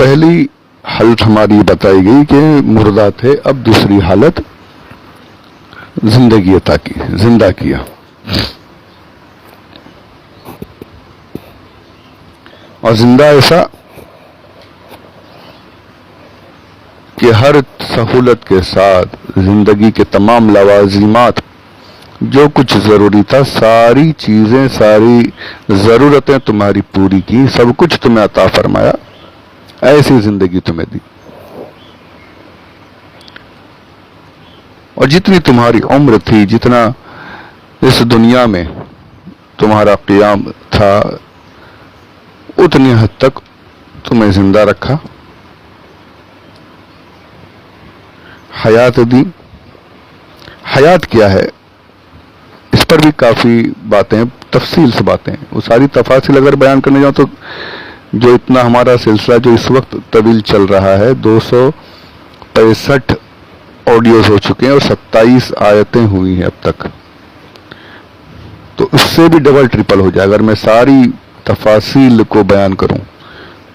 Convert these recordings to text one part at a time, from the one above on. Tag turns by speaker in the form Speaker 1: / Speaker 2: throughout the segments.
Speaker 1: پہلی حالت ہماری بتائی گئی کہ مردہ تھے، اب دوسری حالت زندگی عطا کی، زندہ کیا. اور زندہ ایسا کہ ہر سہولت کے ساتھ زندگی کے تمام لوازمات، جو کچھ ضروری تھا، ساری چیزیں، ساری ضرورتیں تمہاری پوری کی، سب کچھ تمہیں عطا فرمایا، ایسی زندگی تمہیں دی. اور جتنی تمہاری عمر تھی، جتنا اس دنیا میں تمہارا قیام تھا، اتنی حد تک تمہیں زندہ رکھا، حیات دی. حیات کیا ہے؟ اس پر بھی کافی باتیں، تفصیل سے باتیں، وہ ساری تفاصیل اگر بیان کرنے جاؤں تو جو اتنا ہمارا سلسلہ جو اس وقت طویل چل رہا ہے، 265 آڈیوز ہو چکے ہیں اور 27 آیتیں ہوئی ہیں اب تک، تو اس سے بھی ڈبل ٹرپل ہو جائے. اگر میں ساری تفاصیل کو بیان کروں،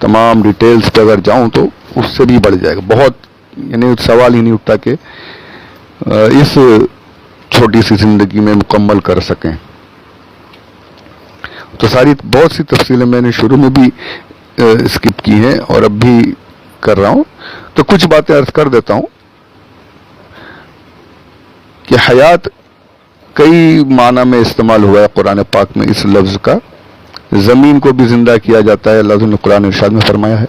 Speaker 1: تمام ڈیٹیلز پہ اگر جاؤں تو اس سے بھی بڑھ جائے گا بہت. یعنی سوال ہی نہیں اٹھتا کہ اس چھوٹی سی زندگی میں مکمل کر سکیں. تو ساری بہت سی تفصیلیں میں نے شروع میں بھی اسکپ کی ہیں اور اب بھی کر رہا ہوں، تو کچھ باتیں عرض کر دیتا ہوں کہ حیات کئی معنی میں استعمال ہوا ہے قرآن پاک میں اس لفظ کا. زمین کو بھی زندہ کیا جاتا ہے، اللہ نے قرآن ارشاد میں فرمایا ہے.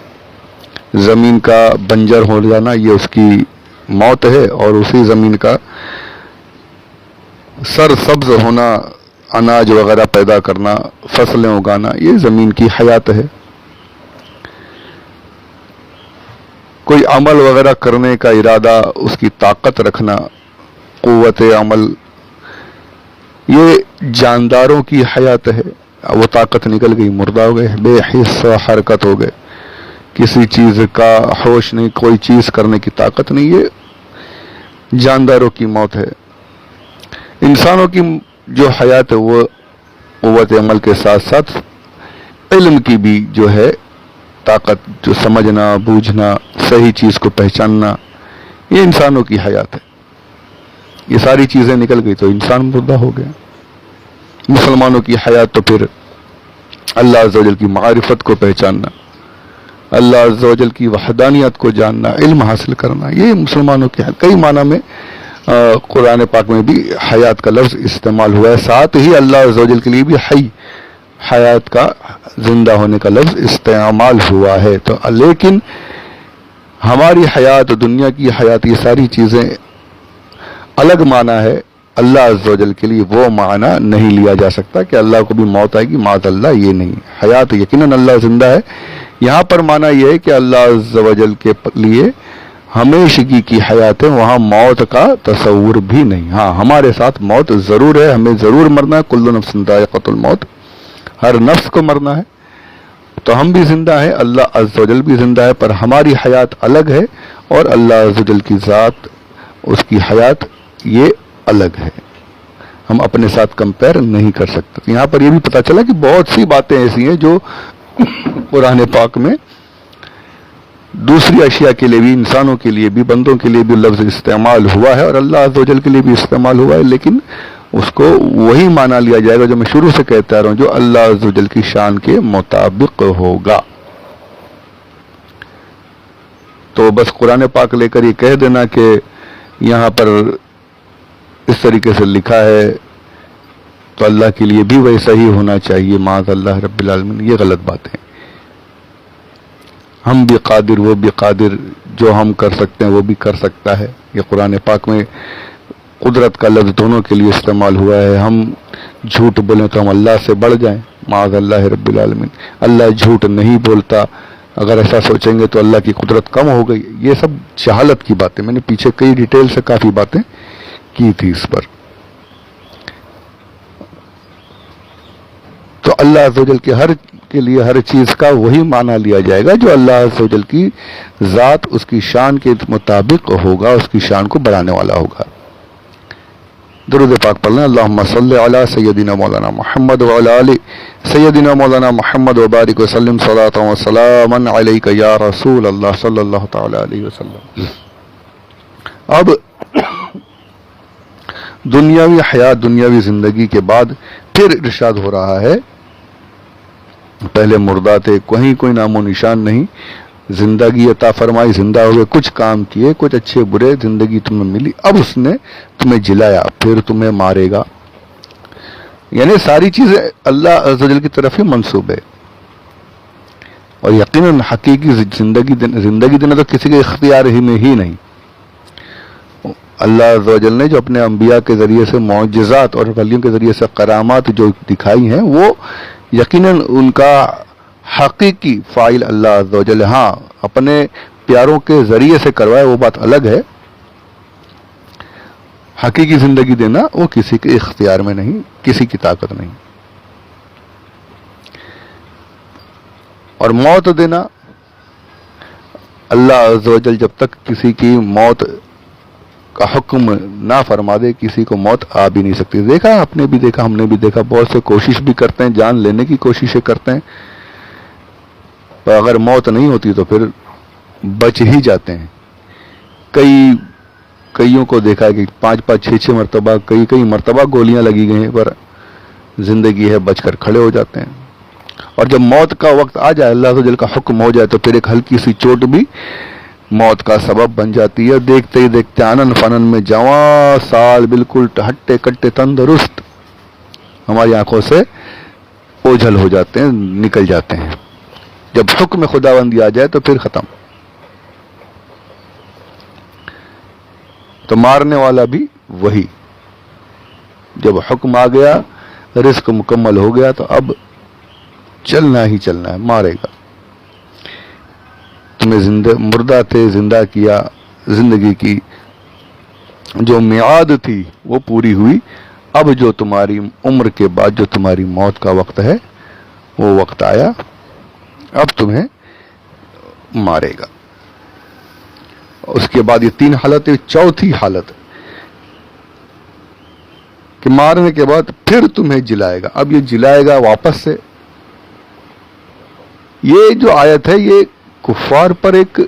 Speaker 1: زمین کا بنجر ہو جانا یہ اس کی موت ہے، اور اسی زمین کا سر سبز ہونا، اناج وغیرہ پیدا کرنا، فصلیں اگانا، یہ زمین کی حیات ہے. کوئی عمل وغیرہ کرنے کا ارادہ، اس کی طاقت رکھنا، قوت عمل، یہ جانداروں کی حیات ہے. وہ طاقت نکل گئی، مردہ ہو گئے، بے حس حرکت ہو گئے، کسی چیز کا ہوش نہیں، کوئی چیز کرنے کی طاقت نہیں، یہ جانداروں کی موت ہے. انسانوں کی جو حیات ہے وہ قوت عمل کے ساتھ ساتھ علم کی بھی جو ہے طاقت، جو سمجھنا، بوجھنا، صحیح چیز کو پہچاننا، یہ انسانوں کی حیات ہے. یہ ساری چیزیں نکل گئی تو انسان مردہ ہو گیا. مسلمانوں کی حیات تو پھر اللہ عز و جل کی معرفت کو پہچاننا، اللہ عز و جل کی وحدانیت کو جاننا، علم حاصل کرنا، یہ مسلمانوں کی کئی معنی میں قرآن پاک میں بھی حیات کا لفظ استعمال ہوا ہے. ساتھ ہی اللہ عز و جل کے لیے بھی حیات کا، زندہ ہونے کا لفظ استعمال ہوا ہے. تو لیکن ہماری حیات، دنیا کی حیات، یہ ساری چیزیں الگ معنی ہے. اللہ عز و جل کے لیے وہ معنی نہیں لیا جا سکتا کہ اللہ کو بھی موت آئے گی، معاذ اللہ، یہ نہیں. حیات یقیناً اللہ زندہ ہے. یہاں پر معنی یہ ہے کہ اللہ عز و جل کے لیے ہمیشگی کی حیات ہے، وہاں موت کا تصور بھی نہیں. ہاں ہمارے ساتھ موت ضرور ہے، ہمیں ضرور مرنا ہے. کل نفس ذائقۃ الموت، ہر نفس کو مرنا ہے. تو ہم بھی زندہ ہیں، اللہ عز و جل بھی زندہ ہے، پر ہماری حیات الگ ہے اور اللہ عز و جل کی ذات، اس کی حیات یہ الگ ہے. ہم اپنے ساتھ کمپیر نہیں کر سکتے. یہاں پر یہ بھی پتہ چلا کہ بہت سی باتیں ایسی ہیں جو قرآن پاک میں دوسری اشیاء کے لیے بھی، انسانوں کے لیے بھی، بندوں کے لیے بھی لفظ استعمال ہوا ہے اور اللہ عز و جل کے لیے بھی استعمال ہوا ہے، لیکن اس کو وہی معنی لیا جائے گا جو میں شروع سے کہتا رہا ہوں، جو اللہ عز و جل کی شان کے مطابق ہوگا. تو بس قرآن پاک لے کر یہ کہہ دینا کہ یہاں پر اس طریقے سے لکھا ہے تو اللہ کے لیے بھی ویسا ہی ہونا چاہیے، معاذ اللہ رب العالمین، یہ غلط بات ہے. ہم بھی قادر، وہ بھی قادر، جو ہم کر سکتے ہیں وہ بھی کر سکتا ہے. یہ قرآن پاک میں قدرت کا لفظ دونوں کے لیے استعمال ہوا ہے. ہم جھوٹ بولیں تو ہم اللہ سے بڑھ جائیں، معاذ اللہ رب العالمین. اللہ جھوٹ نہیں بولتا. اگر ایسا سوچیں گے تو اللہ کی قدرت کم ہو گئی. یہ سب جہالت کی باتیں، میں نے پیچھے کئی ڈیٹیل سے کافی باتیں کی تھی اس پر. تو اللہ عز و جل کے لیے ہر چیز کا وہی معنی لیا جائے گا جو اللہ عز و جل کی ذات، اس کی شان کے مطابق ہوگا، اس کی شان کو بڑھانے والا ہوگا. درود پاک پڑھ لیں. اللہم صلی علی سیدنا مولانا محمد وعلی آل سیدنا مولانا محمد وبارک وسلم صلاۃ و سلاما علیک یا رسول اللہ صلی اللہ تعالی علیہ وسلم. اب دنیاوی حیات، دنیاوی زندگی کے بعد پھر ارشاد ہو رہا ہے، پہلے مردہ تھے، کہیں کوئی نام و نشان نہیں، زندگی عطا فرمائی، زندہ ہوئے، کچھ کام کیے، کچھ اچھے برے، زندگی تمہیں ملی، اب اس نے تمہیں جلایا، پھر تمہیں مارے گا. یعنی ساری چیزیں اللہ عز و جل کی طرف ہی منسوب ہے. اور یقیناً حقیقی زندگی دینا تو کسی کے اختیار ہی میں ہی نہیں. اللہ عز و جل نے جو اپنے انبیاء کے ذریعے سے معجزات اور ولیوں کے ذریعے سے کرامات جو دکھائی ہیں، وہ یقیناً ان کا حقیقی فاعل اللہ عز و جل. ہاں اپنے پیاروں کے ذریعے سے کروائے وہ بات الگ ہے، حقیقی زندگی دینا وہ کسی کے اختیار میں نہیں، کسی کی طاقت نہیں. اور موت دینا اللہ عز و جل جب تک کسی کی موت کا حکم نہ فرما دے، کسی کو موت آ بھی نہیں سکتی. دیکھا آپ نے بھی دیکھا، ہم نے بھی دیکھا، بہت سے کوشش بھی کرتے ہیں، جان لینے کی کوششیں کرتے ہیں، پر اگر موت نہیں ہوتی تو پھر بچ ہی جاتے ہیں. کئیوں کو دیکھا ہے کہ 5 6 مرتبہ کئی مرتبہ گولیاں لگی گئی ہیں، پر زندگی ہے، بچ کر کھڑے ہو جاتے ہیں. اور جب موت کا وقت آ جائے، اللہ عز و جل کا حکم ہو جائے، تو پھر ایک ہلکی سی چوٹ بھی موت کا سبب بن جاتی ہے. دیکھتے ہی دیکھتے آنن فنن میں جوان سال بالکل ہٹے کٹے تندرست ہماری آنکھوں سے اوجھل ہو جاتے ہیں، نکل جاتے ہیں. جب حکم خداوندی آ جائے تو پھر ختم. تو مارنے والا بھی وہی. جب حکم آ گیا، رزق مکمل ہو گیا، تو اب چلنا ہی چلنا ہے، مارے گا. تمہیں مردہ تھے، زندہ کیا، زندگی کی جو میعاد تھی وہ پوری ہوئی. اب جو تمہاری عمر کے بعد جو تمہاری موت کا وقت ہے، وہ وقت آیا، اب تمہیں مارے گا. اس کے بعد یہ 3 حالت ہے. چوتھی حالت کہ مارنے کے بعد پھر تمہیں جلائے گا. اب یہ جلائے گا واپس سے. یہ جو آیت ہے یہ کفار پر ایک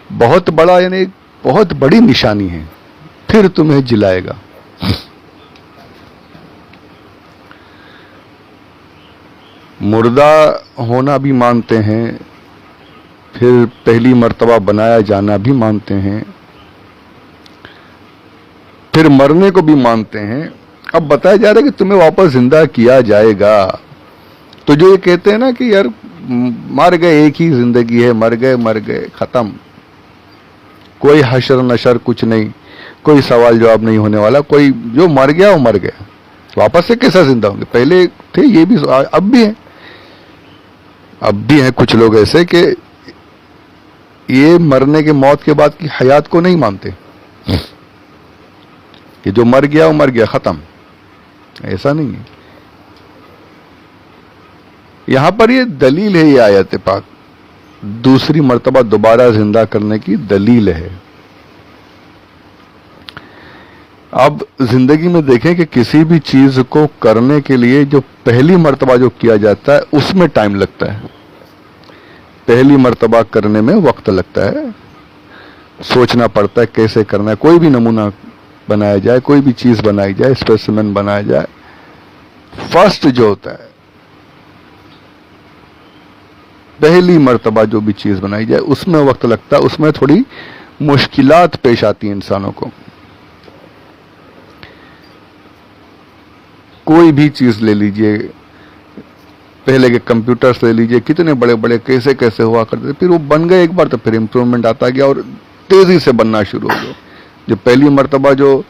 Speaker 1: بہت بڑا، یعنی ایک بہت بڑی نشانی ہے. پھر تمہیں جلائے گا. مردہ ہونا بھی مانتے ہیں، پھر پہلی مرتبہ بنایا جانا بھی مانتے ہیں، پھر مرنے کو بھی مانتے ہیں. اب بتایا جا رہا ہے کہ تمہیں واپس زندہ کیا جائے گا. تو جو یہ کہتے ہیں نا کہ یار مر گئے، ایک ہی زندگی ہے، مر گئے ختم، کوئی حشر نشر کچھ نہیں، کوئی سوال جواب نہیں ہونے والا، کوئی جو مر گیا وہ مر گیا، واپس سے کیسا زندہ ہوں گے؟ پہلے تھے، یہ بھی اب بھی ہیں کچھ لوگ ایسے کہ یہ مرنے کے موت کے بعد کی حیات کو نہیں مانتے کہ جو مر گیا وہ مر گیا، ختم. ایسا نہیں ہے. یہاں پر یہ دلیل ہے، یہ آیت پاک دوسری مرتبہ دوبارہ زندہ کرنے کی دلیل ہے. اب زندگی میں دیکھیں کہ کسی بھی چیز کو کرنے کے لیے جو پہلی مرتبہ جو کیا جاتا ہے اس میں ٹائم لگتا ہے. پہلی مرتبہ کرنے میں وقت لگتا ہے، سوچنا پڑتا ہے کیسے کرنا ہے. کوئی بھی نمونہ بنایا جائے، کوئی بھی چیز بنائی جائے، اسپیسیمن بنایا جائے، فرسٹ جو ہوتا ہے، پہلی مرتبہ جو بھی چیز بنائی جائے اس میں وقت لگتا ہے. اس میں تھوڑی مشکلات پیش آتی ہیں انسانوں کو. کوئی بھی چیز لے لیجئے، پہلے کے کمپیوٹرز لے لیجئے، کتنے بڑے بڑے کیسے ہوا کرتے تھے، پھر وہ بن گئے ایک بار تو پھر امپرومنٹ آتا گیا اور تیزی سے بننا شروع ہو گیا. جو پہلی مرتبہ جو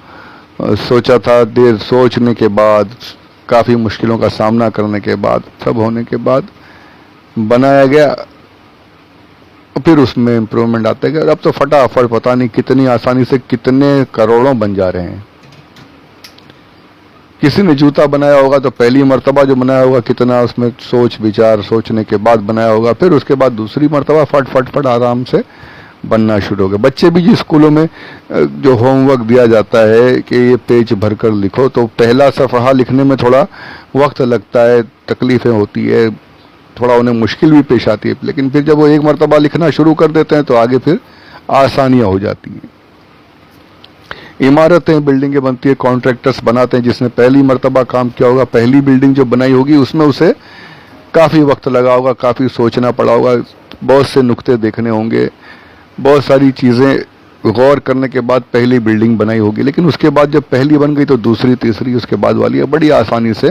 Speaker 1: سوچا تھا، دیر سوچنے کے بعد، کافی مشکلوں کا سامنا کرنے کے بعد، سب ہونے کے بعد بنایا گیا، پھر اس میں امپرومنٹ آتے گئے. اب تو فٹافٹ پتہ نہیں کتنی آسانی سے کتنے کروڑوں بن جا رہے ہیں. کسی نے جوتا بنایا ہوگا تو پہلی مرتبہ جو بنایا ہوگا کتنا اس میں سوچ بچار، سوچنے کے بعد بنایا ہوگا، پھر اس کے بعد دوسری مرتبہ فٹ آرام سے بننا شروع ہو گئے. بچے بھی جو اسکولوں میں جو ہوم ورک دیا جاتا ہے کہ یہ پیج بھر کر لکھو، تو پہلا صفحہ لکھنے میں تھوڑا وقت لگتا ہے، تکلیفیں ہوتی ہے، تھوڑا انہیں مشکل بھی پیش آتی ہے، لیکن پھر جب وہ ایک مرتبہ لکھنا شروع کر دیتے ہیں تو آگے پھر آسانیاں ہو جاتی ہیں. عمارتیں، بلڈنگیں بنتی ہیں، کانٹریکٹرز بناتے ہیں، جس نے پہلی مرتبہ کام کیا ہوگا، پہلی بلڈنگ جو بنائی ہوگی اس میں اسے کافی وقت لگا ہوگا، کافی سوچنا پڑا ہوگا، بہت سے نقطے دیکھنے ہوں گے، بہت ساری چیزیں غور کرنے کے بعد پہلی بلڈنگ بنائی ہوگی. لیکن اس کے بعد جب پہلی بن گئی تو دوسری، تیسری، اس کے بعد والی بڑی آسانی سے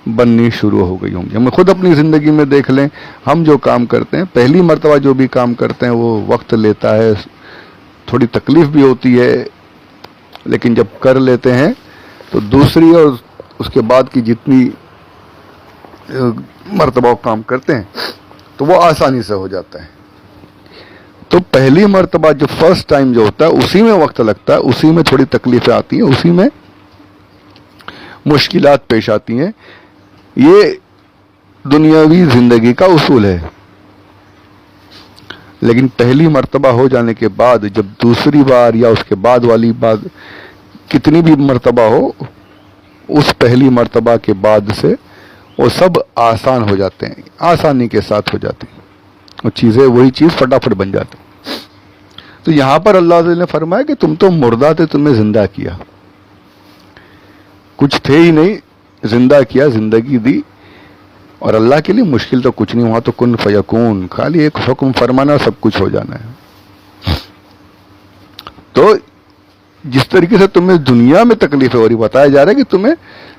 Speaker 1: بننی شروع ہو گئی ہوں گی. ہم خود اپنی زندگی میں دیکھ لیں، ہم جو کام کرتے ہیں، پہلی مرتبہ جو بھی کام کرتے ہیں وہ وقت لیتا ہے، تھوڑی تکلیف بھی ہوتی ہے، لیکن جب کر لیتے ہیں تو دوسری اور اس کے بعد کی جتنی مرتبہ کام کرتے ہیں تو وہ آسانی سے ہو جاتا ہے. تو پہلی مرتبہ جو فرسٹ ٹائم جو ہوتا ہے اسی میں وقت لگتا ہے، اسی میں تھوڑی تکلیفیں آتی ہیں، اسی میں مشکلات پیش آتی ہیں. یہ دنیاوی زندگی کا اصول ہے. لیکن پہلی مرتبہ ہو جانے کے بعد جب دوسری بار یا اس کے بعد والی بات کتنی بھی مرتبہ ہو، اس پہلی مرتبہ کے بعد سے وہ سب آسان ہو جاتے ہیں، آسانی کے ساتھ ہو جاتی ہیں، وہ چیزیں وہی چیز فٹافٹ بن جاتی. تو یہاں پر اللہ تعالی نے فرمایا کہ تم تو مردہ تھے، تمہیں زندہ کیا، کچھ تھے ہی نہیں، زندہ کیا، زندگی دی. اور اللہ کے لیے مشکل تو کچھ نہیں، وہاں تو کن فیکون، خالی ایک حکم فرمانا، سب کچھ ہو جانا ہے. تو جس طریقے سے تمہیں دنیا میں تکلیفیں ہو رہی، بتایا جا رہا ہے کہ تمہیں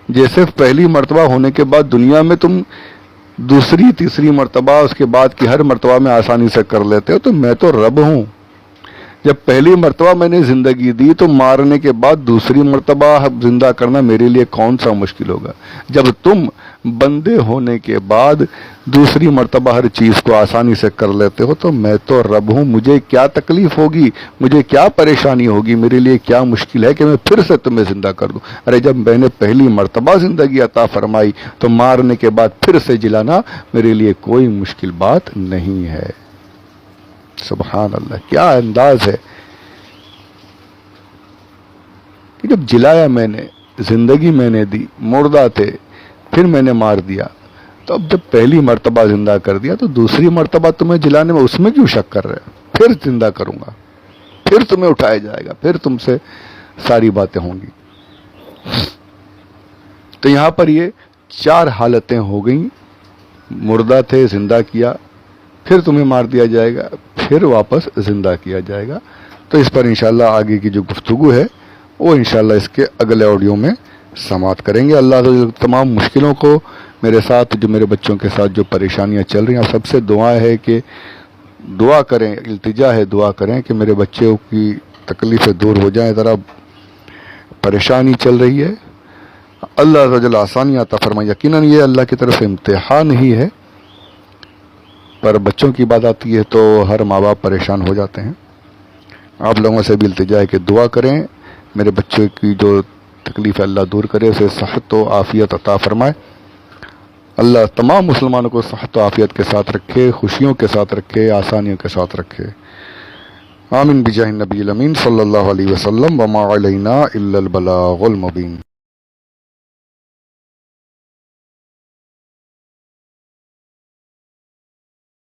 Speaker 1: جیسے پہلی مرتبہ ہونے کے بعد دنیا میں تم دوسری، تیسری مرتبہ، اس کے بعد کی ہر مرتبہ میں آسانی سے کر لیتے ہو، تو میں تو رب ہوں. جب پہلی مرتبہ میں نے زندگی دی تو مارنے کے بعد دوسری مرتبہ زندہ کرنا میرے لیے کون سا مشکل ہوگا. جب تم بندے ہونے کے بعد دوسری مرتبہ ہر چیز کو آسانی سے کر لیتے ہو تو میں تو رب ہوں، مجھے کیا تکلیف ہوگی، مجھے کیا پریشانی ہوگی، میرے لیے کیا مشکل ہے کہ میں پھر سے تمہیں زندہ کر دوں. ارے جب میں نے پہلی مرتبہ زندگی عطا فرمائی تو مارنے کے بعد پھر سے جلانا میرے لیے کوئی مشکل بات نہیں ہے. سبحان اللہ، کیا انداز ہے کہ جب جلایا میں نے، زندگی میں نے دی، مردہ تھے، پھر میں نے مار دیا، تو اب جب پہلی مرتبہ زندہ کر دیا تو دوسری مرتبہ تمہیں جلانے میں اس میں کیوں شک کر رہے؟ پھر زندہ کروں گا، پھر تمہیں اٹھایا جائے گا، پھر تم سے ساری باتیں ہوں گی. تو یہاں پر یہ 4 حالتیں ہو گئیں، مردہ تھے، زندہ کیا، پھر تمہیں مار دیا جائے گا، پھر واپس زندہ کیا جائے گا. تو اس پر انشاءاللہ آگے کی جو گفتگو ہے وہ انشاءاللہ اس کے اگلے آڈیو میں سماعت کریں گے. اللہ تعالی تمام مشکلوں کو، میرے ساتھ جو میرے بچوں کے ساتھ جو پریشانیاں چل رہی ہیں، آپ سب سے دعا ہے کہ دعا کریں، التجا ہے، دعا کریں کہ میرے بچوں کی تکلیفیں دور ہو جائیں. ذرا پریشانی چل رہی ہے، اللہ تعالی آسانی عطا فرمائے. یقیناً یہ اللہ کی طرف امتحان ہی ہے، پر بچوں کی بات آتی ہے تو ہر ماں باپ پریشان ہو جاتے ہیں. آپ لوگوں سے بھی التجا ہے کہ دعا کریں، میرے بچے کی جو تکلیف ہے اللہ دور کرے، اسے صحت و عافیت عطا فرمائے. اللہ تمام مسلمانوں کو صحت و عافیت کے ساتھ رکھے، خوشیوں کے ساتھ رکھے، آسانیوں کے ساتھ رکھے. آمین بجاہ النبی الامین صلی اللہ علیہ وسلم. وما علینا الا البلاغ المبین.